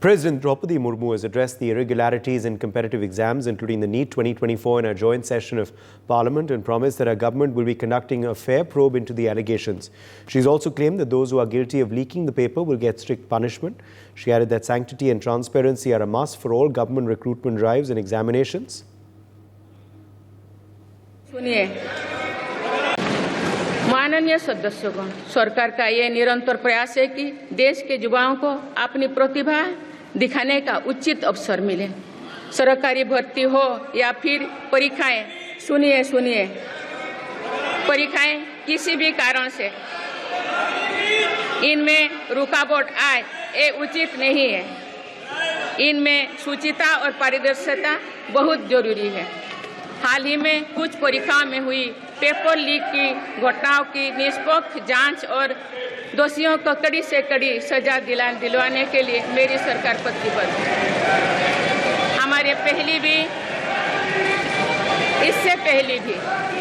President Draupadi Murmu has addressed the irregularities in competitive exams, including the NEET 2024, in a joint session of Parliament and promised that her government will be conducting a fair probe into the allegations. She's also claimed that those who are guilty of leaking the paper will get strict punishment. She added that sanctity and transparency are a must for all government recruitment drives and examinations. सुनिए, माननीय सदस्यगण, सरकार का ये निरंतर प्रयास है कि देश के युवाओं को अपनी प्रतिभा दिखाने का उचित अवसर मिले। सरकारी भर्ती हो या फिर परीक्षाएं, सुनिए, परीक्षाएं किसी भी कारण से इनमें रुकावट आए, ये उचित नहीं है। इनमें शुचिता और पारदर्शिता बहुत जरूरी है। हाल ही में कुछ परीक्षाओं में हुई पेपर लीक की घटनाओं की निष्पक्ष जांच और दोषियों को कड़ी से कड़ी सजा दिलवाने के लिए मेरी सरकार प्रतिबद्ध है। इससे पहले भी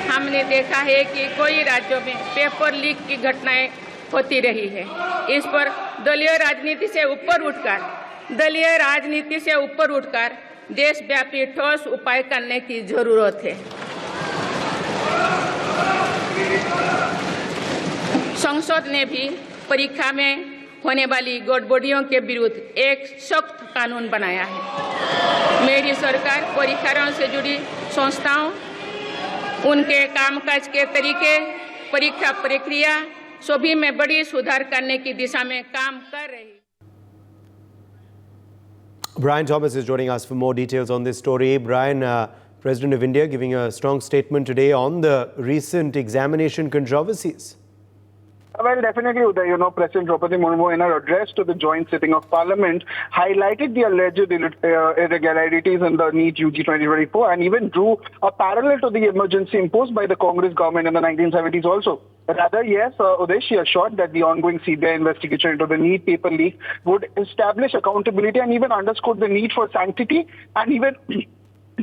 हमने देखा है कि कई राज्यों में पेपर लीक की घटनाएं होती रही है। इस पर दलीय राजनीति से ऊपर उठकर देशव्यापी ठोस उपाय करने की जरूरत है। संसद ने भी परीक्षा में होने वाली गड़बड़ियों के विरुद्ध एक सख्त कानून बनाया है। मेरी सरकार परीक्षाओं से जुड़ी संस्थाओं, उनके कामकाज के तरीके, परीक्षा प्रक्रिया सभी में बड़ी सुधार करने की दिशा में काम कर रही है। Brian Thomas is joining us for more details on this story. Brian, President of India giving a strong statement today on the recent examination controversies. Well, definitely, Uday, President Draupadi Murmu in her address to the joint sitting of Parliament highlighted the alleged irregularities in the NEET UG 2024 and even drew a parallel to the emergency imposed by the Congress government in the 1970s also. Rather, yes, Uday, she assured that the ongoing CBI investigation into the NEET paper leak would establish accountability and even underscored the need for sanctity and even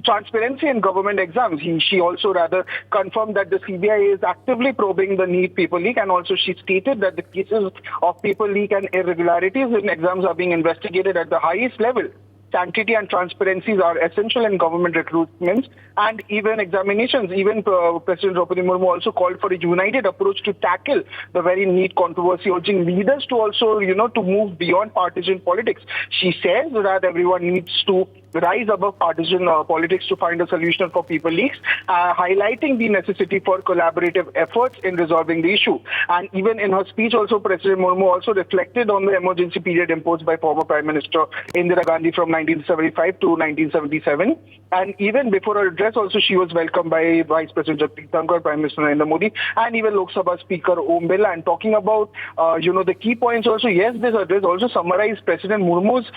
transparency in government exams. She also rather confirmed that the CBI is actively probing the NEET paper leak, and also she stated that the cases of paper leak and irregularities in exams are being investigated at the highest level. Sanctity and transparency are essential in government recruitments and even examinations. Even President Draupadi Murmu also called for a united approach to tackle the very NEET controversy, urging leaders to also, to move beyond partisan politics. She says that everyone needs to rise above partisan politics to find a solution for paper leaks, highlighting the necessity for collaborative efforts in resolving the issue. And even in her speech also, President Murmu also reflected on the emergency period imposed by former Prime Minister Indira Gandhi from 1975 to 1977. And even before her address also, she was welcomed by Vice President Jagdeep Dhankhar, Prime Minister Narendra Modi, and even Lok Sabha Speaker Om Birla. And talking about, the key points also, yes, this address also summarized President Murmu's,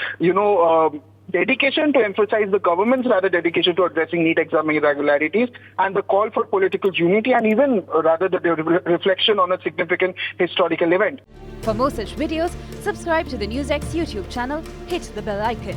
dedication to emphasize the government's dedication to addressing NEET exam irregularities and the call for political unity and even the reflection on a significant historical event. For more such videos, subscribe to the NewsX YouTube channel, hit the bell icon.